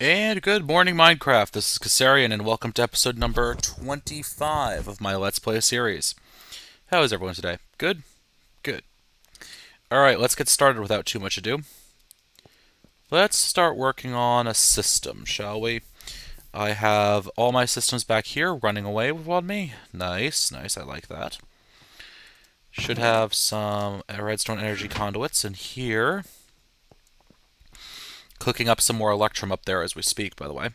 And good morning, Minecraft. This is Keserian, and welcome to episode number 25 of my Let's Play series. How is everyone today? Good? Good. Alright, let's get started without too much ado. Let's start working on a system, shall we? I have all my systems back here running away with me. Nice, nice, I like that. Should have some redstone energy conduits in here. Cooking up some more electrum up there as we speak, by the way.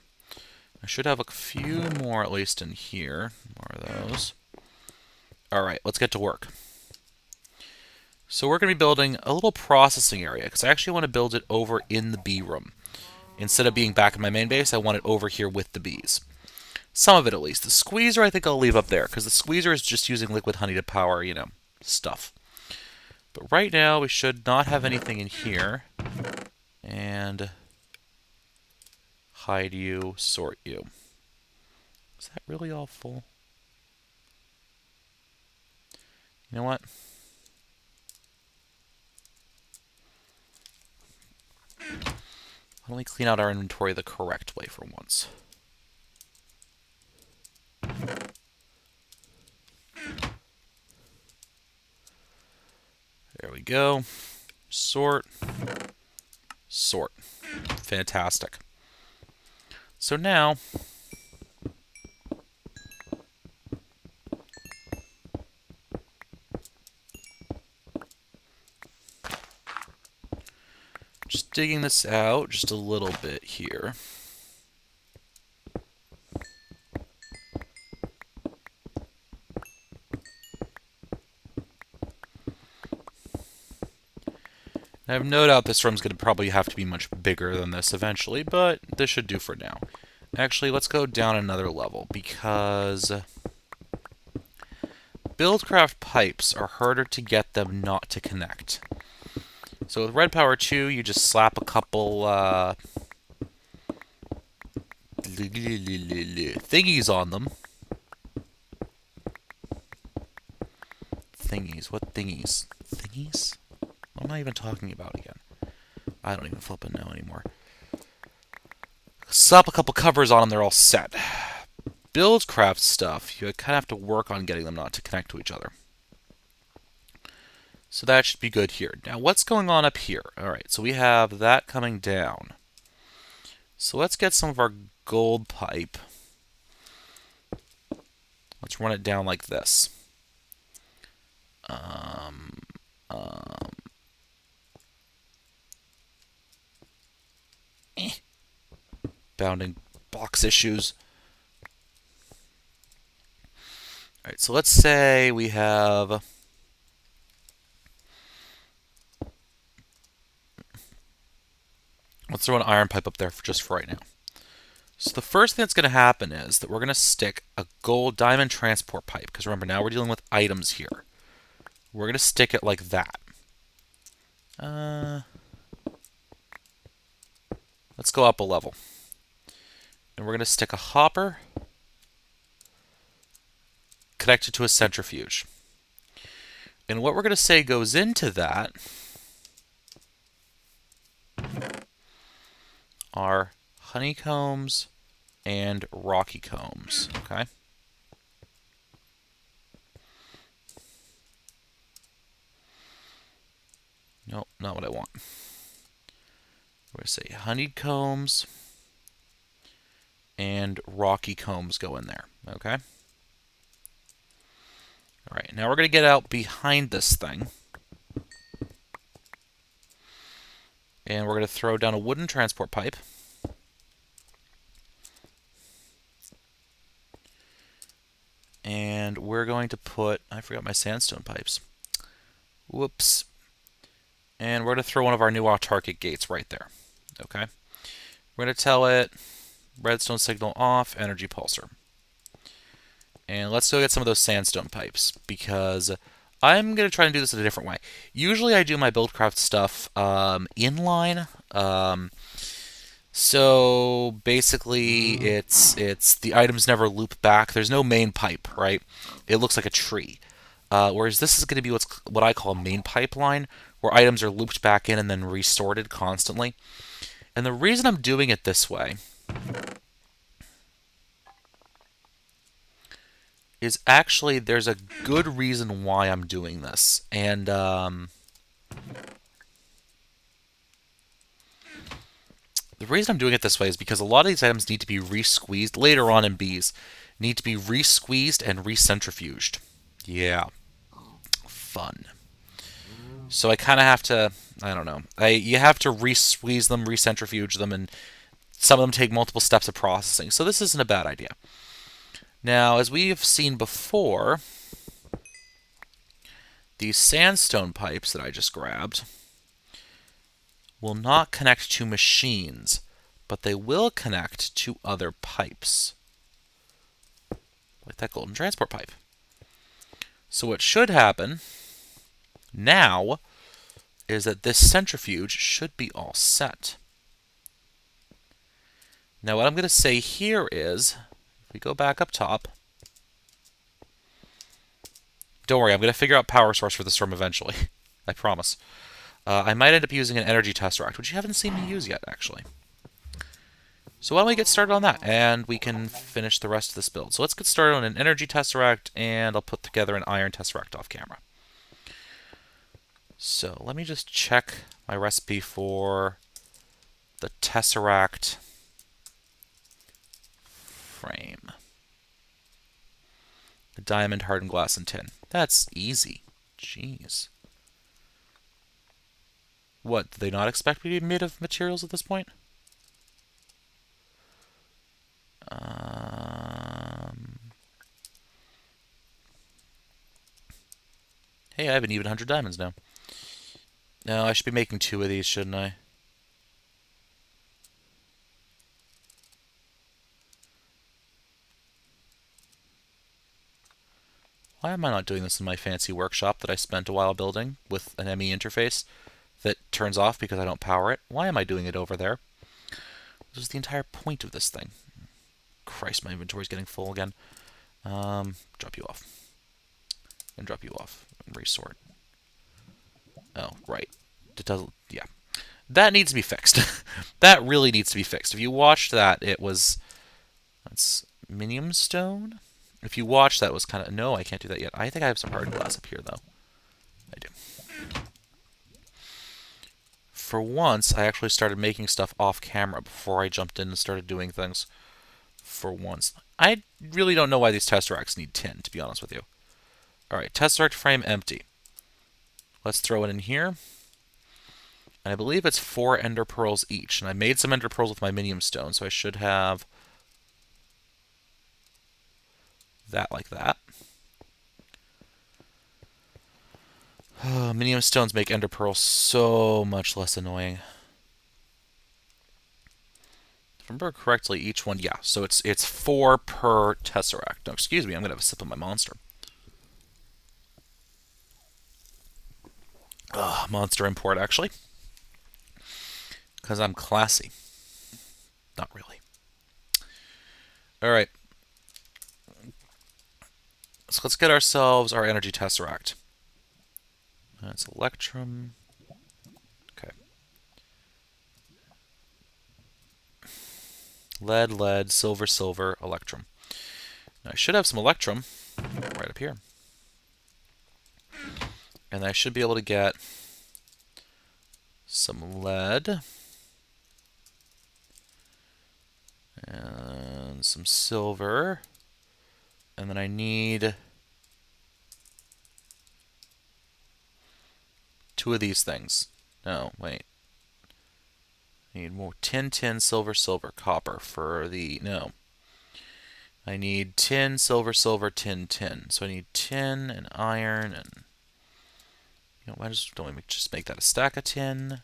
I should have a few more at least in here. More of those. Alright, let's get to work. So we're going to be building a little processing area, because I actually want to build it over in the bee room. Instead of being back in my main base, I want it over here with the bees. Some of it at least. The squeezer I think I'll leave up there, because the squeezer is just using liquid honey to power, stuff. But right now we should not have anything in here. And hide you, sort you. Is that really all full? You know what? Why don't we clean out our inventory the correct way for once? There we go. Sort. Sort. Fantastic. So now, just digging this out just a little bit here. I have no doubt this room's going to probably have to be much bigger than this eventually, but this should do for now. Actually, let's go down another level, because Buildcraft pipes are harder to get them not to connect. So with Red Power 2, you just slap a couple thingies on them. Thingies? What thingies? Thingies? What am I even talking about again? I don't even flippin' know anymore. Slap a couple covers on them, they're all set. Buildcraft stuff, you kind of have to work on getting them not to connect to each other. So that should be good here. Now, what's going on up here? Alright, so we have that coming down. So let's get some of our gold pipe. Let's run it down like this. Bounding box issues. Alright, so let's say we have... Let's throw an iron pipe up there just for right now. So the first thing that's going to happen is that we're going to stick a gold diamond transport pipe. Because remember, now we're dealing with items here. We're going to stick it like that. Let's go up a level. And we're going to stick a hopper connected to a centrifuge. And what we're going to say goes into that are honeycombs and rocky combs, okay? Nope, not what I want. We're going to say honeycombs and rocky combs go in there, okay? Alright, now we're going to get out behind this thing. And we're going to throw down a wooden transport pipe. And we're going to put... I forgot my sandstone pipes. Whoops. And we're going to throw one of our new autarkic gates right there. Okay? We're going to tell it redstone signal off, energy pulsar. And let's go get some of those sandstone pipes, because I'm going to try and do this in a different way. Usually I do my Buildcraft stuff inline. So basically it's the items never loop back. There's no main pipe, right? It looks like a tree. Whereas this is going to be what I call a main pipeline, where items are looped back in and then resorted constantly. And the reason I'm doing it this way is actually there's a good reason why I'm doing this. And the reason I'm doing it this way is because a lot of these items need to be re-squeezed later on in bees. Need to be re-squeezed and re-centrifuged. Yeah, fun. So I kind of have to, I don't know. You have to re-squeeze them, re-centrifuge them, and some of them take multiple steps of processing. So this isn't a bad idea. Now, as we've seen before, these sandstone pipes that I just grabbed will not connect to machines, but they will connect to other pipes, like that golden transport pipe. So what should happen now is that this centrifuge should be all set. Now what I'm going to say here is, if we go back up top, don't worry, I'm going to figure out power source for the storm eventually. I promise. I might end up using an energy tesseract, which you haven't seen me use yet, actually. So why don't we get started on that, and we can finish the rest of this build. So let's get started on an energy tesseract, and I'll put together an iron tesseract off camera. So let me just check my recipe for the tesseract frame. The diamond, hardened glass, and tin. That's easy. Jeez. What, do they not expect me to be made of materials at this point? Hey, I have an even 100 diamonds now. No, I should be making 2 of these, shouldn't I? Why am I not doing this in my fancy workshop that I spent a while building with an ME interface that turns off because I don't power it? Why am I doing it over there? This is the entire point of this thing. Christ, my inventory's getting full again. Drop you off. And drop you off. And resort. Oh, right. It does, yeah. That needs to be fixed. That really needs to be fixed. If you watched that, it was... That's minium stone? If you watch that, it was kind of... No, I can't do that yet. I think I have some hardened glass up here, though. I do. For once, I actually started making stuff off camera before I jumped in and started doing things. For once. I really don't know why these tesseracts need tin, to be honest with you. Alright, tesseract frame empty. Let's throw it in here. And I believe it's 4 ender pearls each. And I made some ender pearls with my minium stone, so I should have that like that. Oh, minium stones make ender pearls so much less annoying. If I remember correctly, each one, yeah. So it's 4 per tesseract. No, excuse me, I'm going to have a sip of my monster. Monster import, actually. Because I'm classy. Not really. Alright. So let's get ourselves our energy tesseract. That's electrum. Okay. Lead, lead, silver, silver, electrum. Now I should have some electrum right up here. And I should be able to get some lead. And some silver. And then I need 2 of these things. No, wait. I need more tin, tin, silver, silver, copper for the... No. I need tin, silver, silver, tin, tin. So I need tin and iron and... You know, why don't we just make that a stack of tin?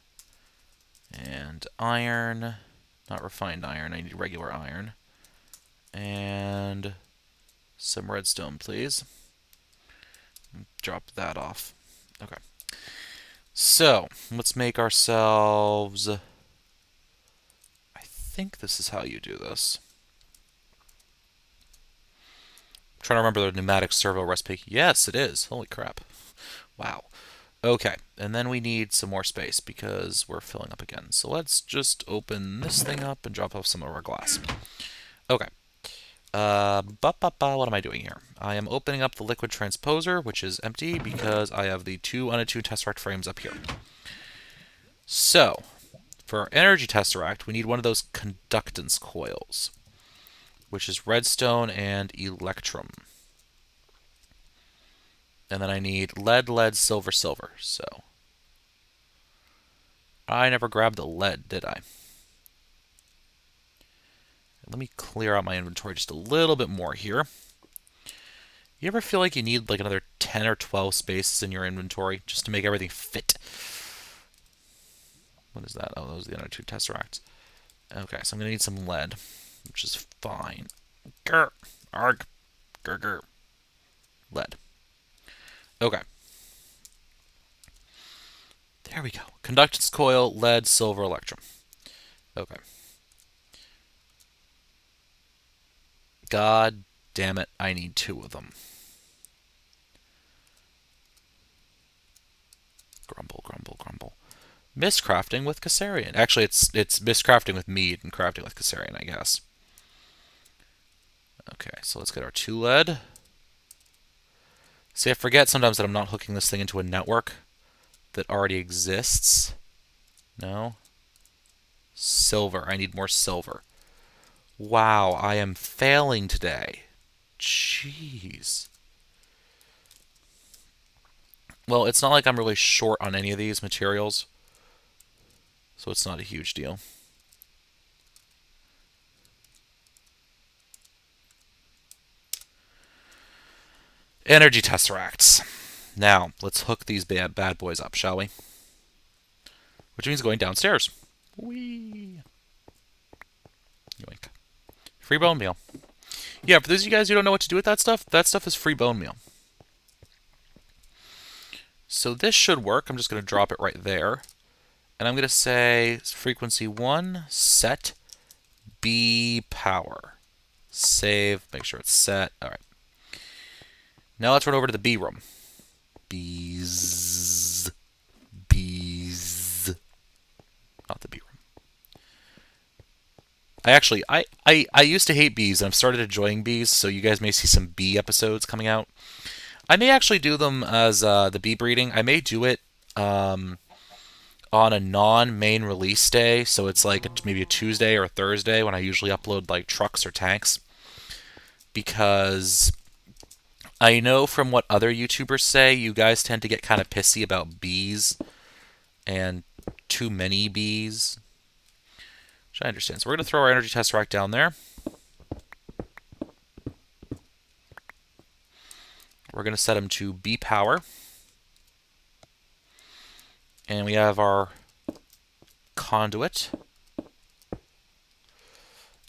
And iron. Not refined iron. I need regular iron. And some redstone, please. Drop that off. Okay. So, let's make ourselves... I think this is how you do this. I'm trying to remember the pneumatic servo recipe. Yes, it is. Holy crap. Wow. Okay, and then we need some more space because we're filling up again. So let's just open this thing up and drop off some of our glass. Okay. What am I doing here? I am opening up the liquid transposer, which is empty because I have the 2 unattuned tesseract frames up here. So, for our energy tesseract, we need one of those conductance coils, which is redstone and electrum. And then I need lead, lead, silver, silver. So, I never grabbed the lead, did I? Let me clear out my inventory just a little bit more here. You ever feel like you need like another 10 or 12 spaces in your inventory just to make everything fit? What is that? Oh, those are the other 2 tesseracts. Okay, so I'm going to need some lead, which is fine. Grr, arg, grr, grr. Lead. Okay. There we go. Conductance coil, lead, silver, electrum. Okay. God damn it, I need 2 of them. Grumble, grumble, grumble. Miscrafting with Keserian. Actually, it's miscrafting with mead and crafting with Keserian, I guess. Okay, so let's get our 2 lead. See, I forget sometimes that I'm not hooking this thing into a network that already exists. No. Silver. I need more silver. Wow, I am failing today. Jeez. Well, it's not like I'm really short on any of these materials, so it's not a huge deal. Energy tesseracts. Now, let's hook these bad boys up, shall we? Which means going downstairs. Whee! Yoink. Free bone meal. Yeah, for those of you guys who don't know what to do with that stuff is free bone meal. So this should work. I'm just going to drop it right there. And I'm going to say frequency 1, set, B power. Save, make sure it's set. All right. Now let's run over to the B room. Bees. Bees. Not the B room. I used to hate bees, and I've started enjoying bees, so you guys may see some bee episodes coming out. I may actually do them as the bee breeding. I may do it on a non-main release day, so it's like maybe a Tuesday or a Thursday when I usually upload like trucks or tanks. Because I know from what other YouTubers say, you guys tend to get kind of pissy about bees and too many bees. Which I understand. So we're going to throw our energy tesseract down there. We're going to set them to B power. And we have our conduit.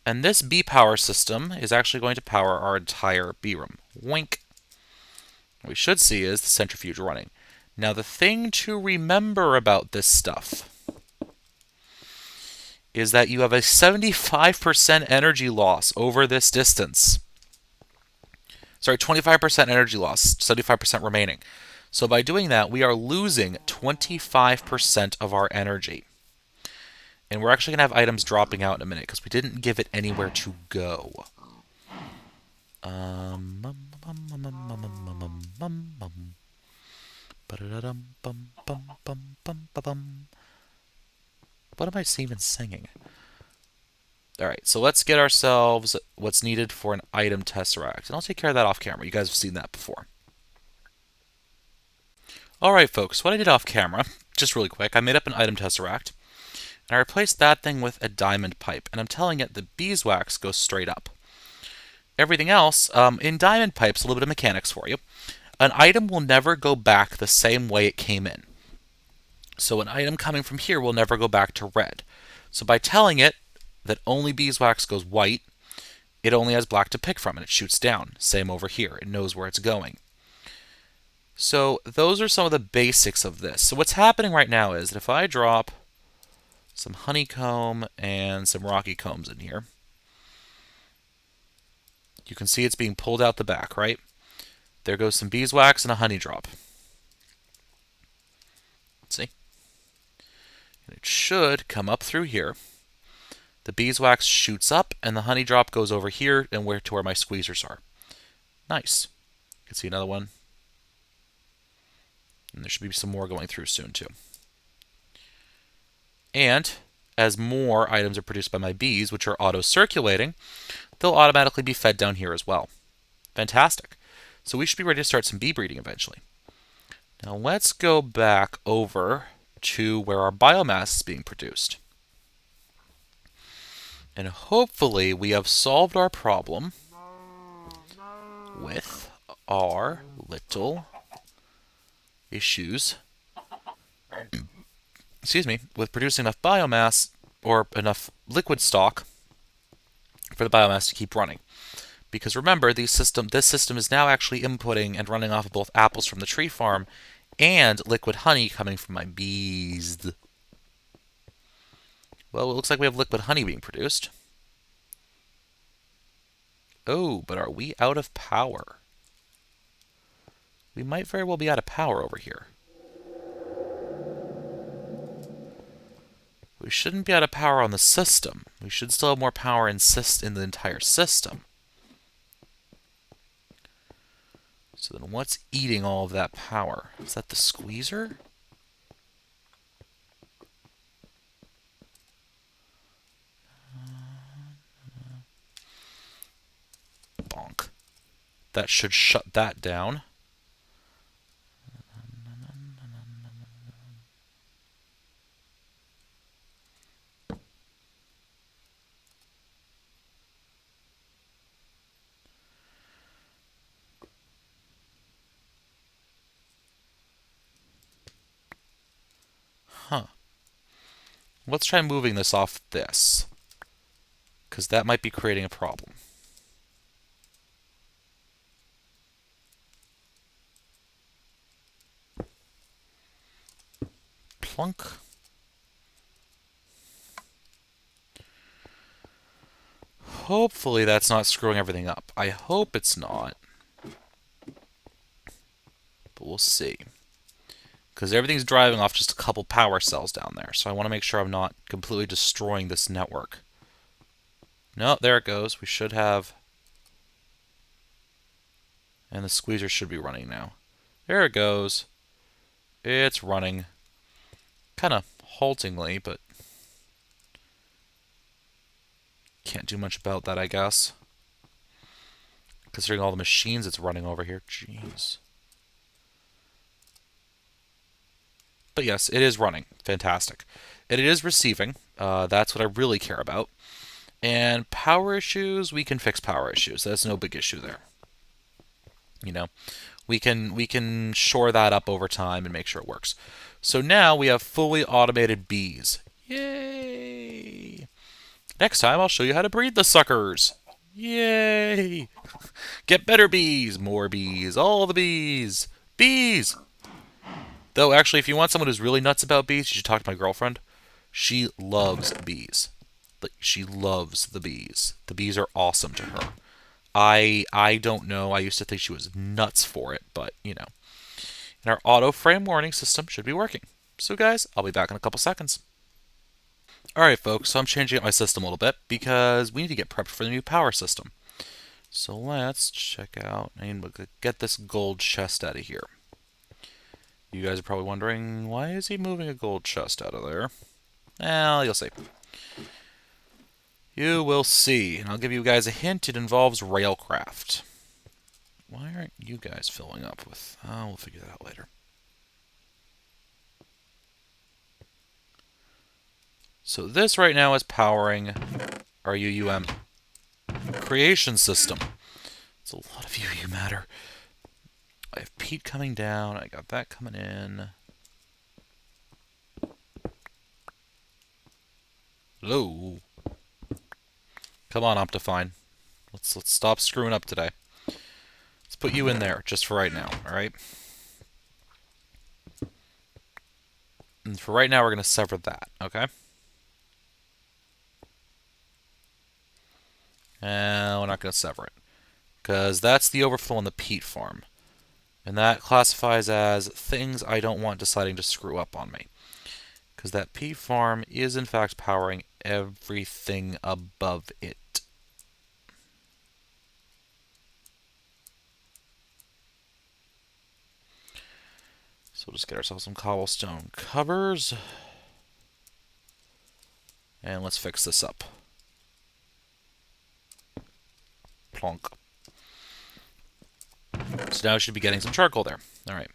And this B power system is actually going to power our entire B room. Wink. What we should see is the centrifuge running. Now the thing to remember about this stuff is that you have a 75% energy loss over this distance. Sorry, 25% energy loss, 75% remaining. So by doing that, we are losing 25% of our energy. And we're actually going to have items dropping out in a minute because we didn't give it anywhere to go. What am I even singing? Alright, so let's get ourselves what's needed for an item tesseract. And I'll take care of that off camera. You guys have seen that before. Alright, folks, what I did off camera, just really quick, I made up an item tesseract. And I replaced that thing with a diamond pipe. And I'm telling it the beeswax goes straight up. Everything else, in diamond pipes, a little bit of mechanics for you. An item will never go back the same way it came in. So an item coming from here will never go back to red. So by telling it that only beeswax goes white, it only has black to pick from and it shoots down. Same over here. It knows where it's going. So those are some of the basics of this. So what's happening right now is that if I drop some honeycomb and some rocky combs in here, you can see it's being pulled out the back, right? There goes some beeswax and a honey drop. See? And it should come up through here, The beeswax shoots up, and the honey drop goes over here and to where my squeezers are. Nice. You can see another one. And there should be some more going through soon, too. And as more items are produced by my bees, which are auto-circulating, they'll automatically be fed down here as well. Fantastic. So we should be ready to start some bee breeding eventually. Now let's go back over to where our biomass is being produced. And hopefully we have solved our problem with our little issues, excuse me, with producing enough biomass or enough liquid stock for the biomass to keep running. Because remember, this system is now actually inputting and running off of both apples from the tree farm and liquid honey coming from my bees. Well, it looks like we have liquid honey being produced. Oh, but are we out of power? We might very well be out of power over here. We shouldn't be out of power on the system. We should still have more power in the entire system. So then what's eating all of that power? Is that the squeezer? Bonk. That should shut that down. Huh. Let's try moving this off this, because that might be creating a problem. Plunk. Hopefully that's not screwing everything up. I hope it's not. But we'll see. Because everything's driving off just a couple power cells down there. So I want to make sure I'm not completely destroying this network. No, there it goes. We should have... And the squeezer should be running now. There it goes. It's running. Kind of haltingly, but... Can't do much about that, I guess. Considering all the machines it's running over here. Jeez. But yes, it is running. Fantastic. And it is receiving. That's what I really care about. And power issues, we can fix power issues. That's no big issue there. You know, we can shore that up over time and make sure it works. So now we have fully automated bees. Yay! Next time I'll show you how to breed the suckers. Yay! Get better bees, more bees, all the bees. Bees! Though, actually, if you want someone who's really nuts about bees, you should talk to my girlfriend. She loves bees. Like, she loves the bees. The bees are awesome to her. I don't know. I used to think she was nuts for it, but, you know. And our auto frame warning system should be working. So, guys, I'll be back in a couple seconds. Alright, folks, so I'm changing up my system a little bit because we need to get prepped for the new power system. So let's check out and get this gold chest out of here. You guys are probably wondering, why is he moving a gold chest out of there? Well, you'll see. You will see. And I'll give you guys a hint. It involves railcraft. Why aren't you guys filling up with... Oh, we'll figure that out later. So this right now is powering our UUM creation system. It's a lot of UU matter. I have peat coming down. I got that coming in. Hello. Come on, Optifine. Let's stop screwing up today. Let's put you in there just for right now, alright? And for right now, we're going to sever that, okay? And we're not going to sever it. Because that's the overflow on the peat farm. And that classifies as things I don't want deciding to screw up on me. Because that peat farm is in fact powering everything above it. So we'll just get ourselves some cobblestone covers. And let's fix this up. Plonk. So now we should be getting some charcoal there. Alright.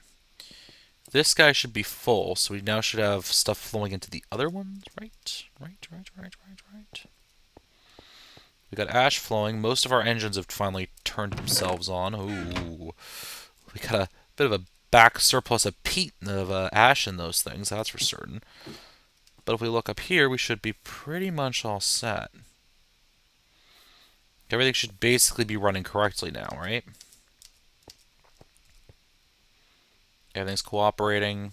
This guy should be full, so we now should have stuff flowing into the other ones, right? Right. We got ash flowing. Most of our engines have finally turned themselves on. Ooh. We got a bit of a back surplus of peat of ash in those things, that's for certain. But if we look up here, we should be pretty much all set. Everything should basically be running correctly now, right? Everything's cooperating.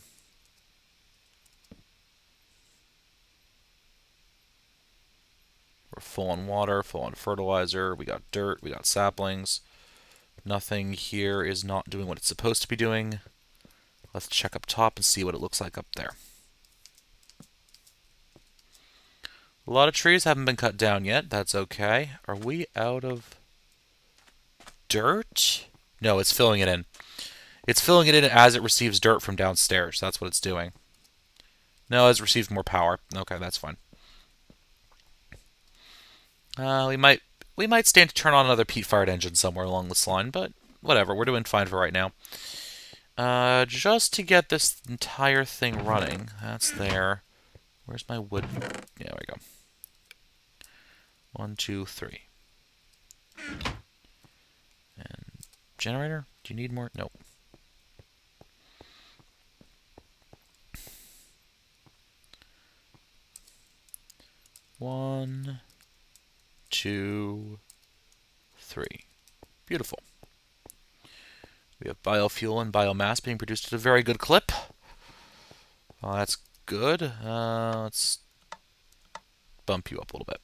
We're full on water, full on fertilizer. We got dirt, we got saplings. Nothing here is not doing what it's supposed to be doing. Let's check up top and see what it looks like up there. A lot of trees haven't been cut down yet. That's okay. Are we out of dirt? No, it's filling it in. It's filling it in as it receives dirt from downstairs. That's what it's doing. No, it's received more power. Okay, that's fine. We might stand to turn on another peat-fired engine somewhere along this line, but whatever. We're doing fine for right now. Just to get this entire thing running. That's there. Where's my wood? Yeah, there we go. 1, 2, 3. And generator? Do you need more? Nope. One, 2, 3. Beautiful. We have biofuel and biomass being produced at a very good clip. Oh, that's good. Let's bump you up a little bit.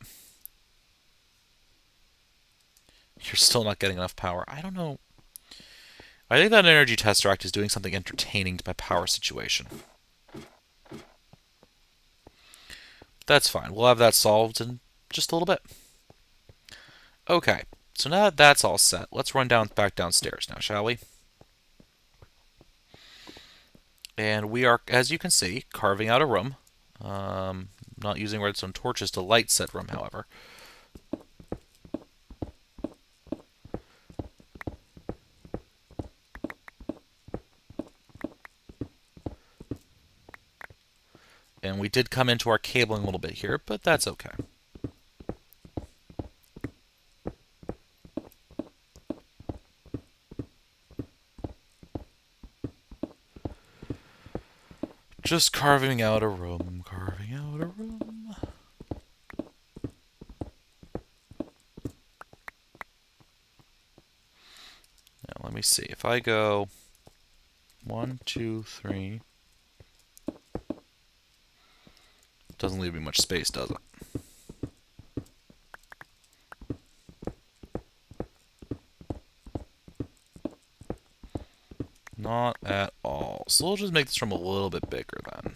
You're still not getting enough power. I don't know. I think that energy tesseract is doing something entertaining to my power situation. That's fine. We'll have that solved in just a little bit. Okay, so now that that's all set, let's run back downstairs now, shall we? And we are, as you can see, carving out a room. Not using redstone torches to light said room, however. And we did come into our cabling a little bit here, but that's okay. Just carving out a room, carving out a room. Now let me see. If I go 1, 2, 3. Doesn't leave me much space, does it? Not at all. So we'll just make this room a little bit bigger then.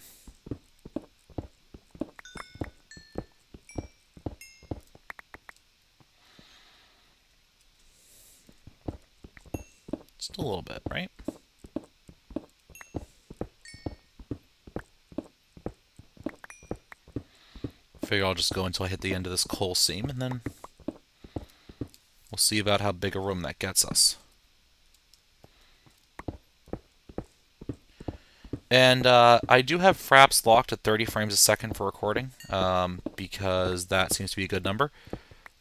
Just a little bit, right? Figure I'll just go until I hit the end of this coal seam, and then we'll see about how big a room that gets us. And I do have fraps locked at 30 frames a second for recording, because that seems to be a good number,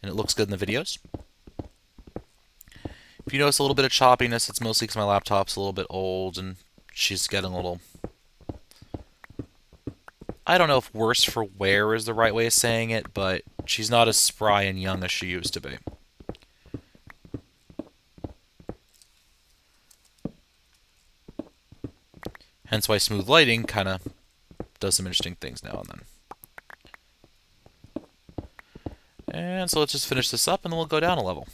and it looks good in the videos. If you notice a little bit of choppiness, it's mostly because my laptop's a little bit old, and she's getting a little... I don't know if worse for wear is the right way of saying it, but she's not as spry and young as she used to be. Hence why smooth lighting kind of does some interesting things now and then. And so let's just finish this up and then we'll go down a level.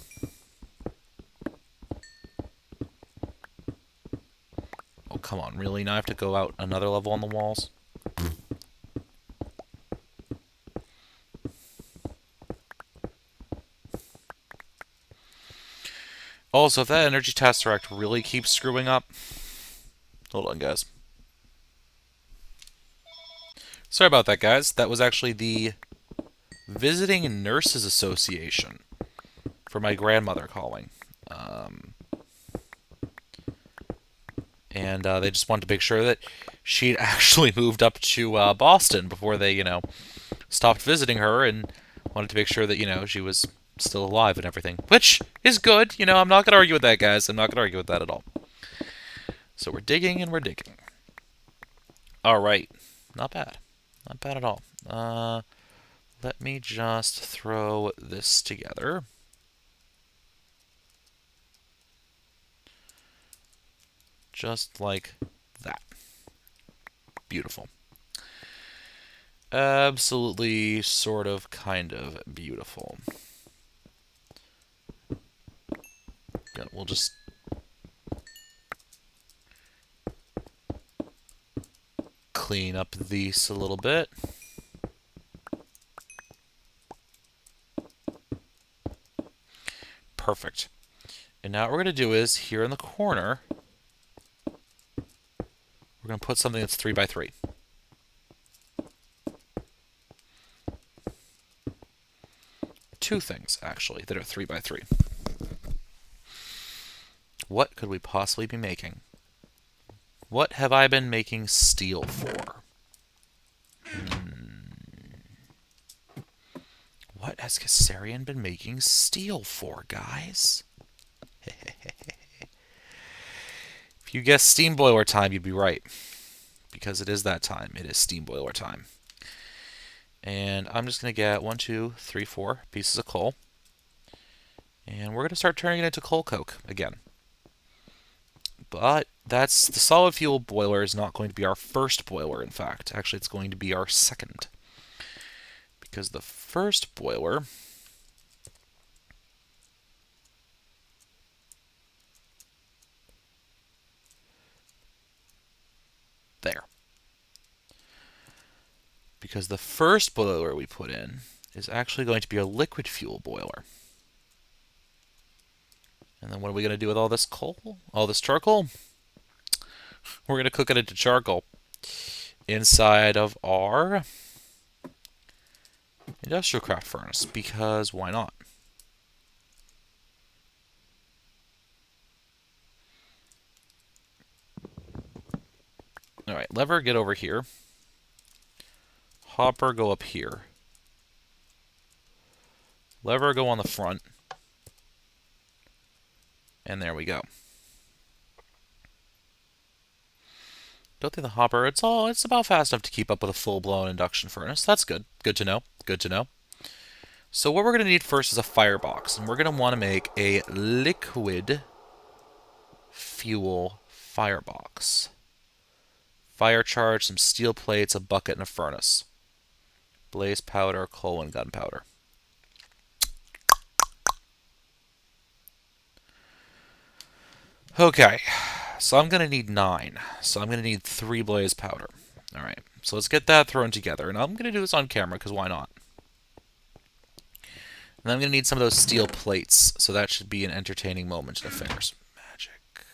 Oh, come on, really? Now I have to go out another level on the walls? Also, if that energy tesseract really keeps screwing up... Hold on, guys. Sorry about that, guys. That was actually the Visiting Nurses Association for my grandmother calling. And they just wanted to make sure that she'd actually moved up to Boston before they, stopped visiting her, and wanted to make sure that, she was still alive and everything. Which is good. I'm not going to argue with that, guys. I'm not going to argue with that at all. So we're digging and we're digging. All right. Not bad. Not bad at all. Let me just throw this together. Just like that. Beautiful. Absolutely, sort of, kind of beautiful. Yeah, we'll just... clean up these a little bit. Perfect. And now what we're going to do is, here in the corner, we're going to put something that's 3x3. Two things, actually, that are 3x3. What could we possibly be making? What have I been making steel for? What has Keserian been making steel for, guys? If you guessed steam boiler time, you'd be right. Because it is that time. It is steam boiler time. And I'm just going to get 1, 2, 3, 4 pieces of coal. And we're going to start turning it into coal coke again. But the solid fuel boiler is not going to be our first boiler, in fact. Actually, it's going to be our second. Because the first boiler... there. Because the first boiler we put in is actually going to be a liquid fuel boiler. And then what are we going to do with all this coal? All this charcoal? We're going to cook it into charcoal inside of our industrial craft furnace, because why not? Alright, lever, get over here. Hopper, go up here. Lever, go on the front. And there we go. Don't think the hopper, it's about fast enough to keep up with a full-blown induction furnace. That's good. Good to know. Good to know. So what we're going to need first is a firebox. And we're going to want to make a liquid fuel firebox. Fire charge, some steel plates, a bucket, and a furnace. Blaze powder, coal, and gunpowder. Okay, so I'm going to need 9. So I'm going to need 3 blaze powder. Alright, so let's get that thrown together. And I'm going to do this on camera, because why not? And then I'm going to need some of those steel plates. So that should be an entertaining moment to the fingers. Magic.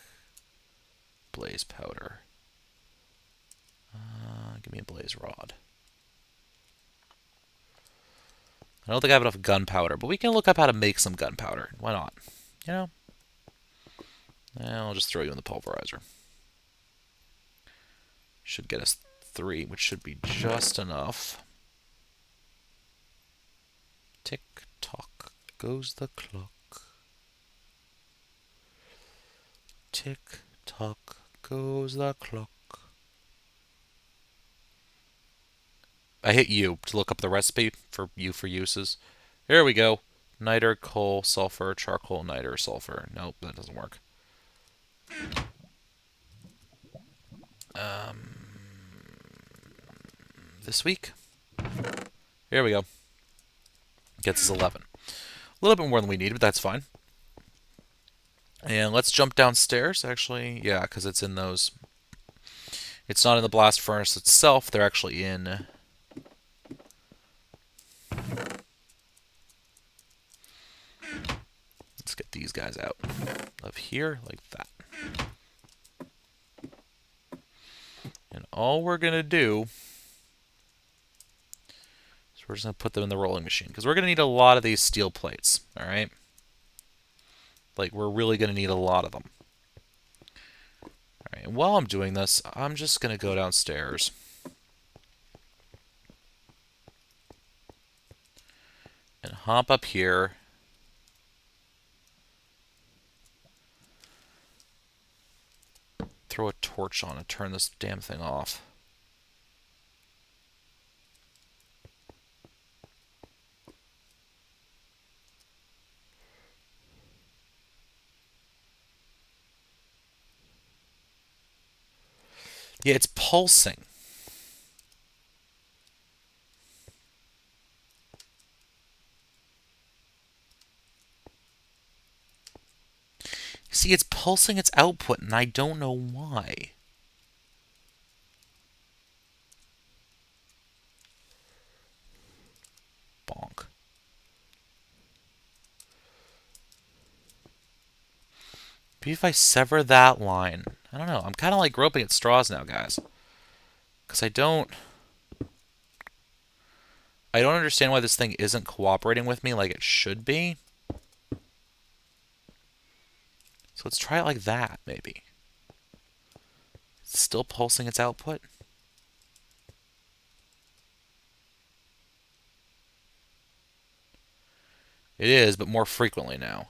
Blaze powder. Give me a blaze rod. I don't think I have enough gunpowder, but we can look up how to make some gunpowder. Why not? I'll just throw you in the pulverizer. Should get us 3, which should be just enough. Tick-tock goes the clock. Tick-tock goes the clock. I hit U to look up the recipe for uses. Here we go. Niter, coal, sulfur, charcoal, niter, sulfur. Nope, that doesn't work. This week? Here we go. Gets us 11. A little bit more than we need, but that's fine. And let's jump downstairs. Actually, yeah, because it's in those... It's not in the blast furnace itself. They're actually in... Let's get these guys out. Of here, like that. And all we're going to do is we're just going to put them in the rolling machine. Because we're going to need a lot of these steel plates, alright? Like, we're really going to need a lot of them. Alright, and while I'm doing this, I'm just going to go downstairs. And hop up here. Throw a torch on and turn this damn thing off. Yeah, it's pulsing. See, it's pulsing its output, and I don't know why. Bonk. Maybe if I sever that line. I don't know. I'm kind of like groping at straws now, guys. Because I don't understand why this thing isn't cooperating with me like it should be. So let's try it like that, maybe. It's still pulsing its output. It is, but more frequently now.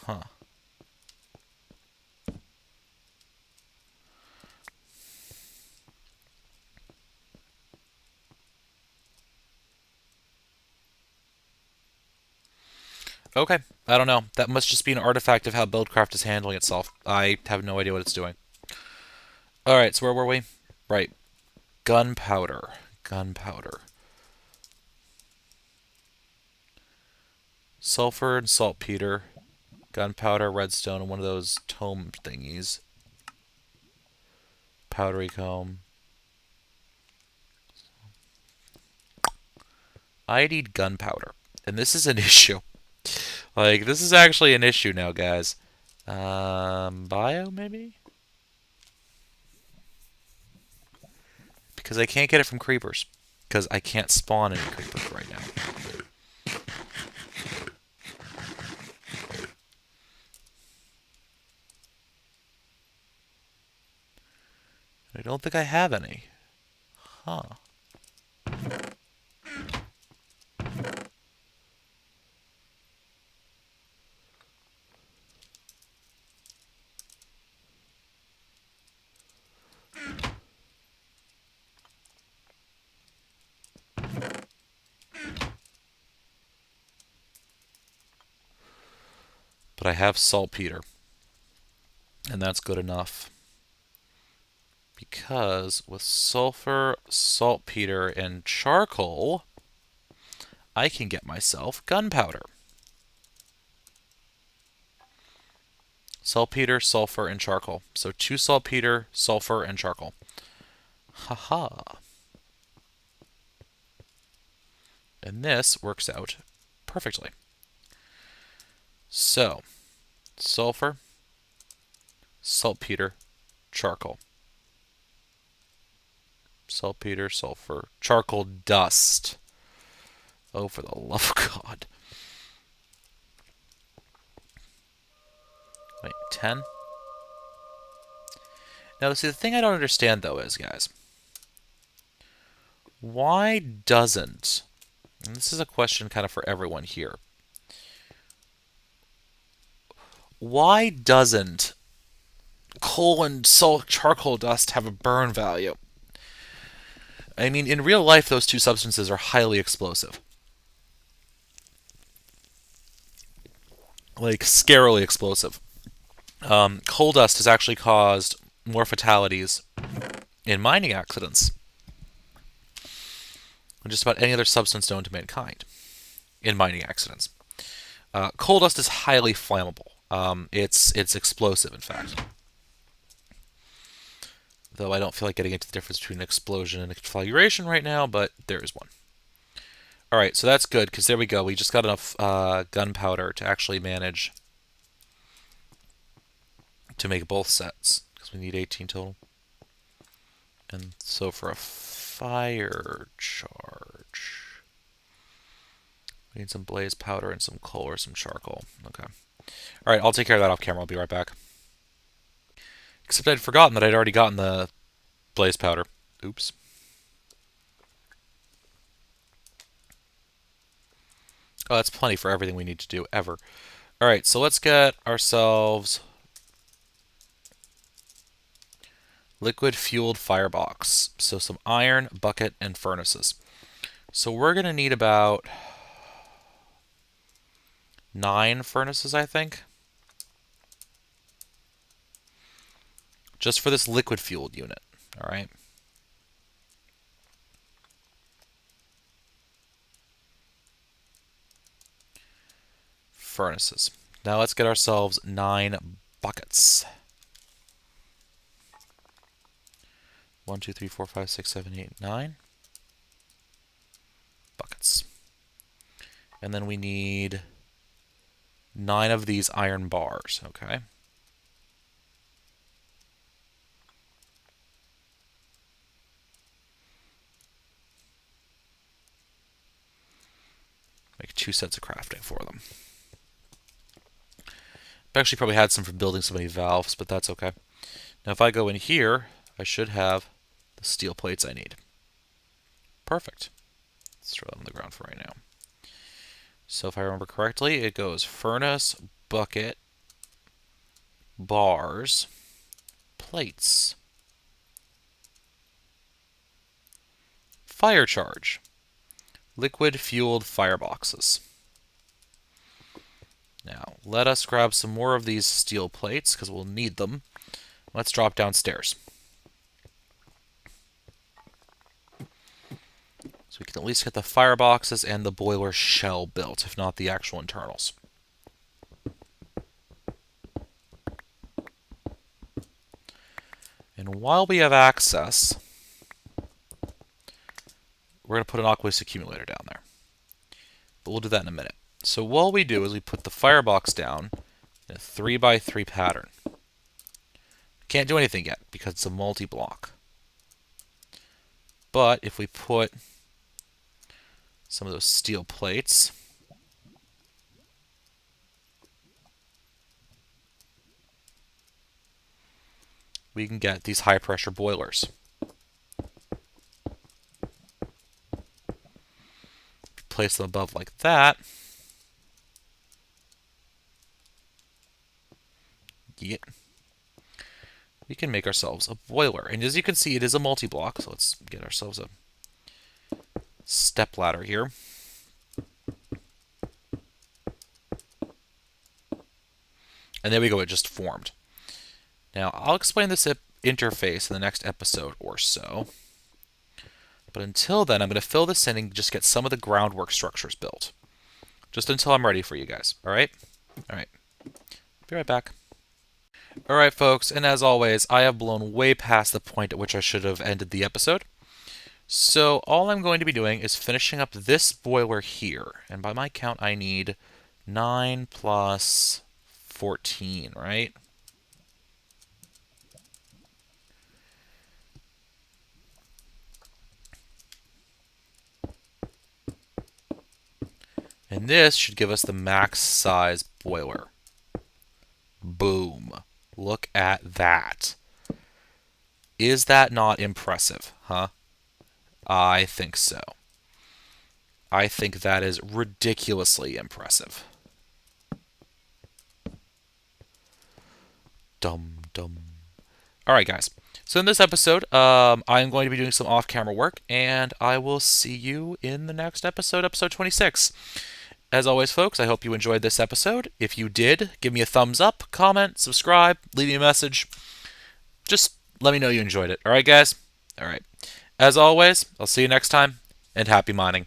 Huh. Okay, I don't know. That must just be an artifact of how Buildcraft is handling itself. I have no idea what it's doing. Alright, so where were we? Right. Gunpowder. Gunpowder. Sulfur and saltpeter. Gunpowder, redstone, and one of those tome thingies. Powdery comb. I need gunpowder. And this is an issue. Like, this is actually an issue now, guys. Bio, maybe? Because I can't get it from creepers. Because I can't spawn any creepers right now. I don't think I have any. Huh. But I have saltpeter. And that's good enough. Because with sulfur, saltpeter, and charcoal, I can get myself gunpowder. Saltpeter, sulfur, and charcoal. So 2 saltpeter, sulfur, and charcoal. Haha. And this works out perfectly. So, sulfur, saltpeter, charcoal. Saltpeter, sulfur, charcoal dust. Oh, for the love of God. Wait, 10? Now, see, the thing I don't understand, though, is, guys, why doesn't, and this is a question kind of for everyone here, why doesn't coal and charcoal dust have a burn value? I mean, in real life, those two substances are highly explosive. Like, scarily explosive. Coal dust has actually caused more fatalities in mining accidents than just about any other substance known to mankind in mining accidents. Coal dust is highly flammable. It's explosive, in fact. Though I don't feel like getting into the difference between an explosion and a conflagration right now, but there is one. Alright, so that's good, because there we go. We just got enough gunpowder to actually manage to make both sets, because we need 18 total. And so for a fire charge, we need some blaze powder and some coal or some charcoal. Okay. Alright, I'll take care of that off camera. I'll be right back. Except I'd forgotten that I'd already gotten the blaze powder. Oops. Oh, that's plenty for everything we need to do, ever. Alright, so let's get ourselves liquid-fueled firebox. So some iron, bucket, and furnaces. So we're going to need about 9 furnaces, I think. Just for this liquid-fueled unit. Alright. Furnaces. Now let's get ourselves 9 buckets. 1, 2, 3, 4, 5, 6, 7, 8, 9 buckets. And then we need 9 of these iron bars, okay? Make 2 sets of crafting for them. I actually probably had some from building so many valves, but that's okay. Now if I go in here, I should have the steel plates I need. Perfect. Let's throw them on the ground for right now. So if I remember correctly, it goes furnace, bucket, bars, plates, fire charge, liquid-fueled fireboxes. Now, let us grab some more of these steel plates, because we'll need them. Let's drop downstairs. So we can at least get the fireboxes and the boiler shell built, if not the actual internals. And while we have access, we're going to put an aqueous accumulator down there. But we'll do that in a minute. So what we do is we put the firebox down in a 3x3 pattern. Can't do anything yet because it's a multi-block. But if we put some of those steel plates, we can get these high pressure boilers. Place them above like that. Yeah. We can make ourselves a boiler. And as you can see, it is a multi-block, so let's get ourselves a step ladder here. And there we go, it just formed. Now, I'll explain this interface in the next episode or so. But until then, I'm going to fill this in and just get some of the groundwork structures built. Just until I'm ready for you guys, alright? Alright. Be right back. Alright, folks, and as always, I have blown way past the point at which I should have ended the episode. So all I'm going to be doing is finishing up this boiler here. And by my count, I need 9 plus 14, right? And this should give us the max size boiler. Boom. Look at that. Is that not impressive, huh? I think so. I think that is ridiculously impressive. Dum dum. Alright, guys. So in this episode, I'm going to be doing some off-camera work, and I will see you in the next episode, episode 26. As always, folks, I hope you enjoyed this episode. If you did, give me a thumbs up, comment, subscribe, leave me a message. Just let me know you enjoyed it. Alright, guys? Alright. As always, I'll see you next time, and happy mining.